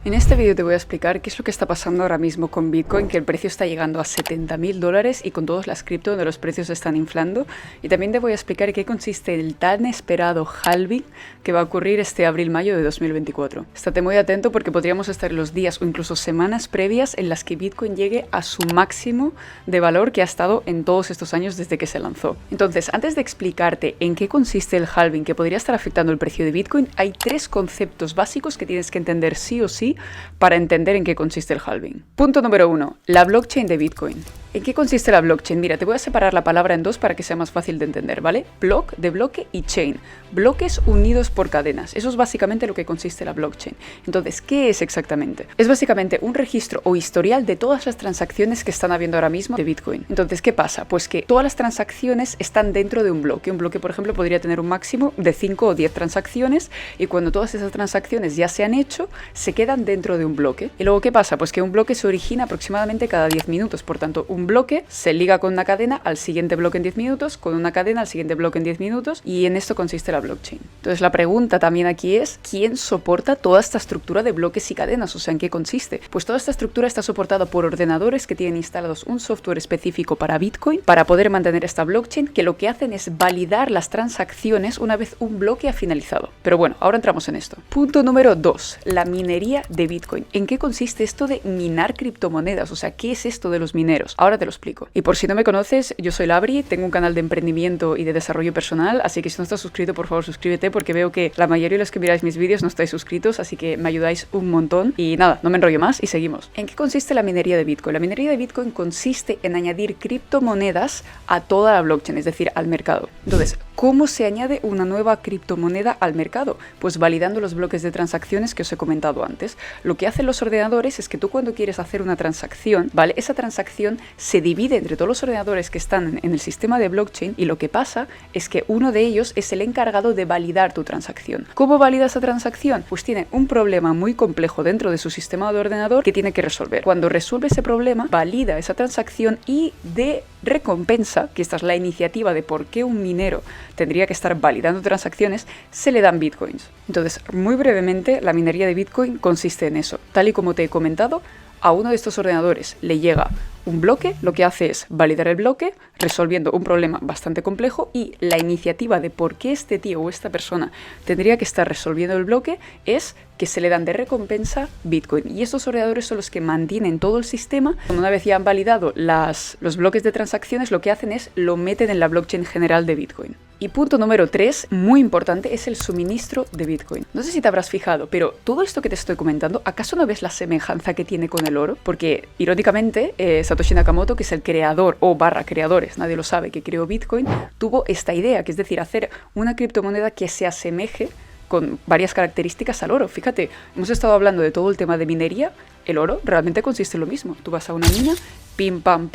En este vídeo te voy a explicar qué es lo que está pasando ahora mismo con Bitcoin, que el precio está llegando a $70.000 y con todas las cripto donde los precios se están inflando. Y también te voy a explicar qué consiste el tan esperado halving que va a ocurrir este abril-mayo de 2024. Estate muy atento porque podríamos estar en los días o incluso semanas previas en las que Bitcoin llegue a su máximo de valor que ha estado en todos estos años desde que se lanzó. Entonces, antes de explicarte en qué consiste el halving que podría estar afectando el precio de Bitcoin, hay tres conceptos básicos que tienes que entender sí o sí para entender en qué consiste el halving. Punto número 1. La blockchain de Bitcoin. ¿En qué consiste la blockchain? Mira, te voy a separar la palabra en dos para que sea más fácil de entender, ¿vale? Block, de bloque, y chain. Bloques unidos por cadenas. Eso es básicamente lo que consiste la blockchain. Entonces, ¿qué es exactamente? Es básicamente un registro o historial de todas las transacciones que están habiendo ahora mismo de Bitcoin. Entonces, ¿qué pasa? Pues que todas las transacciones están dentro de un bloque. Un bloque, por ejemplo, podría tener un máximo de 5 o 10 transacciones y cuando todas esas transacciones ya se han hecho, se quedan dentro de un bloque. Y luego, ¿qué pasa? Pues que un bloque se origina aproximadamente cada 10 minutos. Por tanto, un bloque se liga con una cadena al siguiente bloque en 10 minutos, con una cadena al siguiente bloque en 10 minutos, y en esto consiste la blockchain. Entonces la pregunta también aquí es, ¿quién soporta toda esta estructura de bloques y cadenas? O sea, ¿en qué consiste? Pues toda esta estructura está soportada por ordenadores que tienen instalados un software específico para Bitcoin, para poder mantener esta blockchain, que lo que hacen es validar las transacciones una vez un bloque ha finalizado. Pero bueno, ahora entramos en esto. Punto número 2, la minería de Bitcoin. ¿En qué consiste esto de minar criptomonedas? O sea, ¿qué es esto de los mineros? Ahora te lo explico. Y por si no me conoces, yo soy Labri, tengo un canal de emprendimiento y de desarrollo personal, así que si no estás suscrito, por favor suscríbete porque veo que la mayoría de los que miráis mis vídeos no estáis suscritos, así que me ayudáis un montón. Y nada, no me enrollo más y seguimos. ¿En qué consiste la minería de Bitcoin? La minería de Bitcoin consiste en añadir criptomonedas a toda la blockchain, es decir, al mercado. Entonces, ¿cómo se añade una nueva criptomoneda al mercado? Pues validando los bloques de transacciones que os he comentado antes. Lo que hacen los ordenadores es que tú cuando quieres hacer una transacción, ¿vale? Esa transacción se divide entre todos los ordenadores que están en el sistema de blockchain y lo que pasa es que uno de ellos es el encargado de validar tu transacción. ¿Cómo valida esa transacción? Pues tiene un problema muy complejo dentro de su sistema de ordenador que tiene que resolver. Cuando resuelve ese problema, valida esa transacción y de recompensa, que esta es la iniciativa de por qué un minero tendría que estar validando transacciones, se le dan bitcoins. Entonces, muy brevemente, la minería de Bitcoin consiste en eso. Tal y como te he comentado, a uno de estos ordenadores le llega un bloque, lo que hace es validar el bloque, resolviendo un problema bastante complejo, y la iniciativa de por qué este tío o esta persona tendría que estar resolviendo el bloque es que se le dan de recompensa Bitcoin. Y estos ordenadores son los que mantienen todo el sistema. Una vez ya han validado los bloques de transacciones, lo que hacen es lo meten en la blockchain general de Bitcoin. Y punto número 3, muy importante, es el suministro de Bitcoin. No sé si te habrás fijado, pero todo esto que te estoy comentando, ¿acaso no ves la semejanza que tiene con el oro? Porque, irónicamente, Satoshi Nakamoto, que es el creador o creadores, nadie lo sabe, que creó Bitcoin, tuvo esta idea, que es decir, hacer una criptomoneda que se asemeje con varias características al oro. Fíjate, hemos estado hablando de todo el tema de minería. El oro realmente consiste en lo mismo. Tú vas a una mina, pim pam,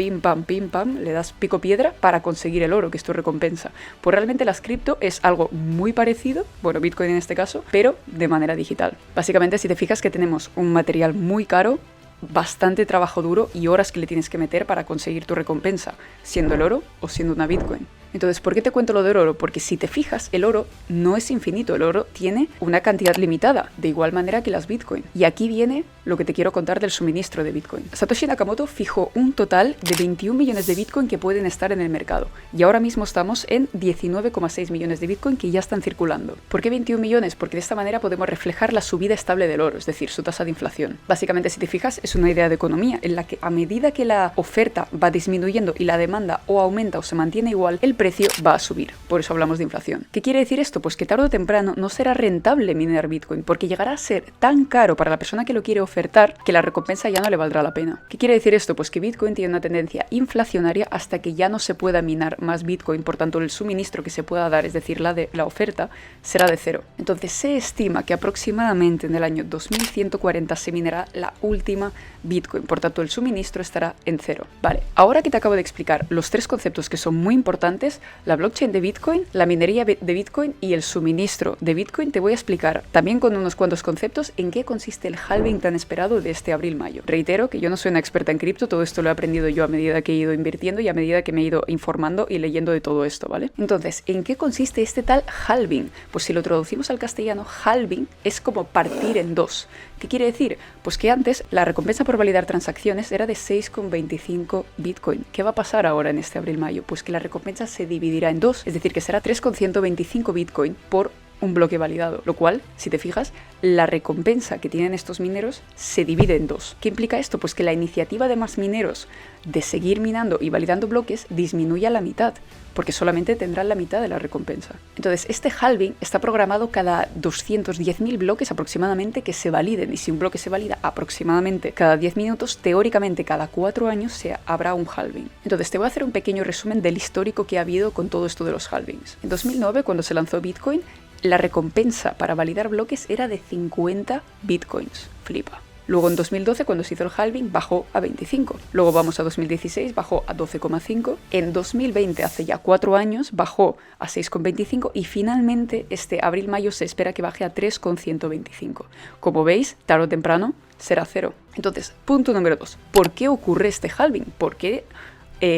le das pico piedra para conseguir el oro, que es tu recompensa. Pues realmente las cripto es algo muy parecido, bueno, Bitcoin en este caso, pero de manera digital. Básicamente, si te fijas que tenemos un material muy caro, bastante trabajo duro y horas que le tienes que meter para conseguir tu recompensa, siendo el oro o siendo una Bitcoin. Entonces, ¿por qué te cuento lo del oro? Porque si te fijas, el oro no es infinito, el oro tiene una cantidad limitada, de igual manera que las Bitcoin. Y aquí viene lo que te quiero contar del suministro de Bitcoin. Satoshi Nakamoto fijó un total de 21 millones de Bitcoin que pueden estar en el mercado. Y ahora mismo estamos en 19,6 millones de Bitcoin que ya están circulando. ¿Por qué 21 millones? Porque de esta manera podemos reflejar la subida estable del oro, es decir, su tasa de inflación. Básicamente, si te fijas, es una idea de economía en la que a medida que la oferta va disminuyendo y la demanda o aumenta o se mantiene igual, el precio va a subir. Por eso hablamos de inflación. ¿Qué quiere decir esto? Pues que tarde o temprano no será rentable minar Bitcoin, porque llegará a ser tan caro para la persona que lo quiere ofertar que la recompensa ya no le valdrá la pena. ¿Qué quiere decir esto? Pues que Bitcoin tiene una tendencia inflacionaria hasta que ya no se pueda minar más Bitcoin, por tanto el suministro que se pueda dar, es decir, la oferta, será de cero. Entonces se estima que aproximadamente en el año 2140 se minará la última Bitcoin, por tanto el suministro estará en cero. Vale, ahora que te acabo de explicar los tres conceptos que son muy importantes, Entonces, la blockchain de Bitcoin, la minería de Bitcoin y el suministro de Bitcoin, te voy a explicar también con unos cuantos conceptos en qué consiste el halving tan esperado de este abril-mayo. Reitero que yo no soy una experta en cripto, todo esto lo he aprendido yo a medida que he ido invirtiendo y a medida que me he ido informando y leyendo de todo esto, ¿vale? Entonces, ¿en qué consiste este tal halving? Pues si lo traducimos al castellano, halving es como partir en dos. ¿Qué quiere decir? Pues que antes la recompensa por validar transacciones era de 6,25 Bitcoin. ¿Qué va a pasar ahora en este abril-mayo? Pues que la recompensa se dividirá en dos, es decir, que será 3,125 Bitcoin por un bloque validado, lo cual, si te fijas, la recompensa que tienen estos mineros se divide en dos. ¿Qué implica esto? Pues que la iniciativa de más mineros de seguir minando y validando bloques disminuye a la mitad, porque solamente tendrán la mitad de la recompensa. Entonces, este halving está programado cada 210.000 bloques aproximadamente que se validen, y si un bloque se valida aproximadamente cada 10 minutos, teóricamente cada 4 años habrá un halving. Entonces, te voy a hacer un pequeño resumen del histórico que ha habido con todo esto de los halvings. En 2009, cuando se lanzó Bitcoin, la recompensa para validar bloques era de 50 bitcoins. Flipa. Luego en 2012, cuando se hizo el halving, bajó a 25. Luego vamos a 2016, bajó a 12,5. En 2020, hace ya 4 años, bajó a 6,25. Y finalmente, este abril-mayo se espera que baje a 3,125. Como veis, tarde o temprano será cero. Entonces, punto número 2. ¿Por qué ocurre este halving? ¿Por qué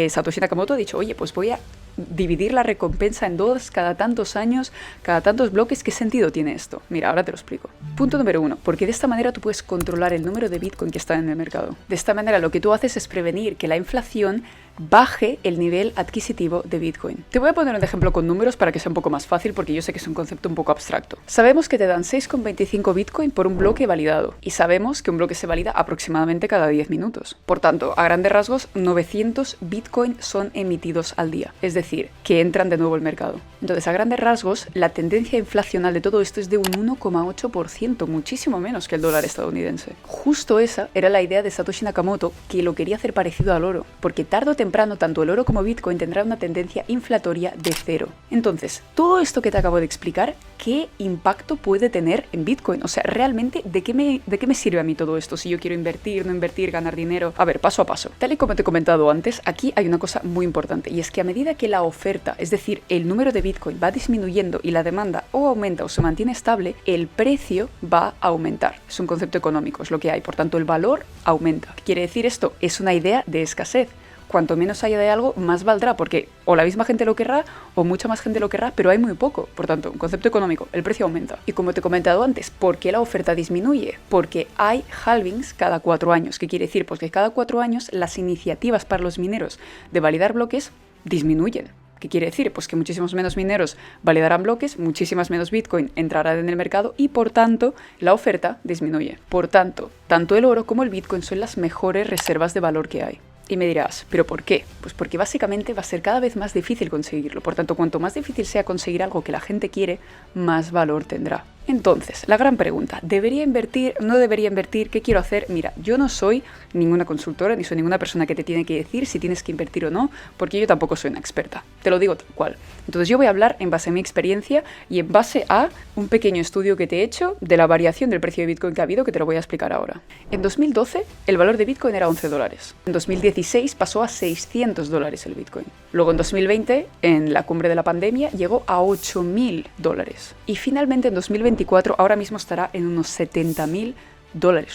Satoshi Nakamoto ha dicho, oye, pues voy a dividir la recompensa en dos cada tantos años, cada tantos bloques? ¿Qué sentido tiene esto? Mira, ahora te lo explico. Punto número 1, porque de esta manera tú puedes controlar el número de Bitcoin que está en el mercado. De esta manera lo que tú haces es prevenir que la inflación baje el nivel adquisitivo de Bitcoin. Te voy a poner un ejemplo con números para que sea un poco más fácil, porque yo sé que es un concepto un poco abstracto. Sabemos que te dan 6,25 Bitcoin por un bloque validado, y sabemos que un bloque se valida aproximadamente cada 10 minutos. Por tanto, a grandes rasgos, 900 Bitcoin son emitidos al día, es decir, que entran de nuevo al mercado. Entonces, a grandes rasgos, la tendencia inflacional de todo esto es de un 1,8%, muchísimo menos que el dólar estadounidense. Justo esa era la idea de Satoshi Nakamoto, que lo quería hacer parecido al oro, porque tarde o temprano tanto el oro como Bitcoin tendrá una tendencia inflatoria de cero. Entonces, todo esto que te acabo de explicar, ¿qué impacto puede tener en Bitcoin? O sea, realmente, ¿de qué me sirve a mí todo esto? Si yo quiero invertir, no invertir, ganar dinero. A ver, paso a paso. Tal y como te he comentado antes, aquí hay una cosa muy importante, y es que a medida que la oferta, es decir, el número de Bitcoin va disminuyendo y la demanda o aumenta o se mantiene estable, el precio va a aumentar. Es un concepto económico, es lo que hay. Por tanto, el valor aumenta. ¿Qué quiere decir esto? Es una idea de escasez. Cuanto menos haya de algo, más valdrá, porque o la misma gente lo querrá o mucha más gente lo querrá, pero hay muy poco. Por tanto, un concepto económico, el precio aumenta. Y como te he comentado antes, ¿por qué la oferta disminuye? Porque hay halvings cada 4 años. ¿Qué quiere decir? Pues que cada 4 años las iniciativas para los mineros de validar bloques disminuyen. ¿Qué quiere decir? Pues que muchísimos menos mineros validarán bloques, muchísimas menos Bitcoin entrarán en el mercado y por tanto la oferta disminuye. Por tanto, tanto el oro como el Bitcoin son las mejores reservas de valor que hay. Y me dirás, ¿pero por qué? Pues porque básicamente va a ser cada vez más difícil conseguirlo. Por tanto, cuanto más difícil sea conseguir algo que la gente quiere, más valor tendrá. Entonces, la gran pregunta, ¿debería invertir? ¿No debería invertir? ¿Qué quiero hacer? Mira, yo no soy ninguna consultora, ni soy ninguna persona que te tiene que decir si tienes que invertir o no, porque yo tampoco soy una experta. Te lo digo tal cual. Entonces yo voy a hablar en base a mi experiencia y en base a un pequeño estudio que te he hecho de la variación del precio de Bitcoin que ha habido, que te lo voy a explicar ahora. En 2012, el valor de Bitcoin era $11. En 2016 pasó a $600 el Bitcoin. Luego en 2020, en la cumbre de la pandemia, llegó a $8.000. Y finalmente en 2024 ahora mismo estará en unos $70.000,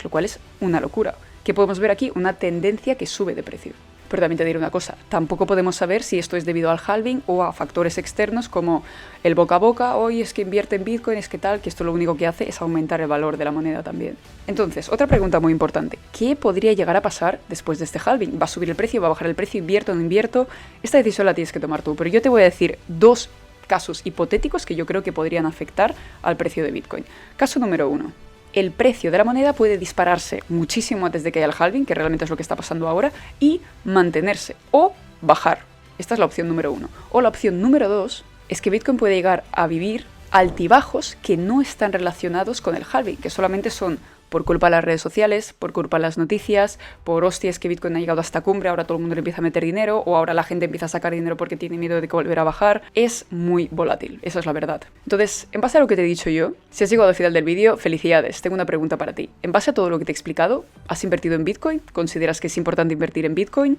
lo cual es una locura. Que podemos ver aquí una tendencia que sube de precio. Pero también te diré una cosa, tampoco podemos saber si esto es debido al halving o a factores externos como el boca a boca, hoy es que invierte en Bitcoin, es que tal, que esto lo único que hace es aumentar el valor de la moneda también. Entonces, otra pregunta muy importante, ¿qué podría llegar a pasar después de este halving? ¿Va a subir el precio? ¿Va a bajar el precio? ¿Invierto o no invierto? Esta decisión la tienes que tomar tú, pero yo te voy a decir dos casos hipotéticos que yo creo que podrían afectar al precio de Bitcoin. Caso número 1. El precio de la moneda puede dispararse muchísimo antes de que haya el halving, que realmente es lo que está pasando ahora, y mantenerse o bajar. Esta es la opción número 1. O la opción número 2 es que Bitcoin puede llegar a vivir altibajos que no están relacionados con el halving, que solamente son por culpa de las redes sociales, por culpa de las noticias, por hostias que Bitcoin ha llegado a esta cumbre, ahora todo el mundo le empieza a meter dinero, o ahora la gente empieza a sacar dinero porque tiene miedo de que volverá a bajar. Es muy volátil, esa es la verdad. Entonces, en base a lo que te he dicho yo, si has llegado al final del vídeo, felicidades, tengo una pregunta para ti. En base a todo lo que te he explicado, ¿has invertido en Bitcoin? ¿Consideras que es importante invertir en Bitcoin?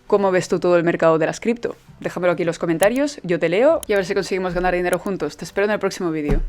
¿Cómo ves tú todo el mercado de las cripto? Déjamelo aquí en los comentarios, yo te leo y a ver si conseguimos ganar dinero juntos. Te espero en el próximo vídeo.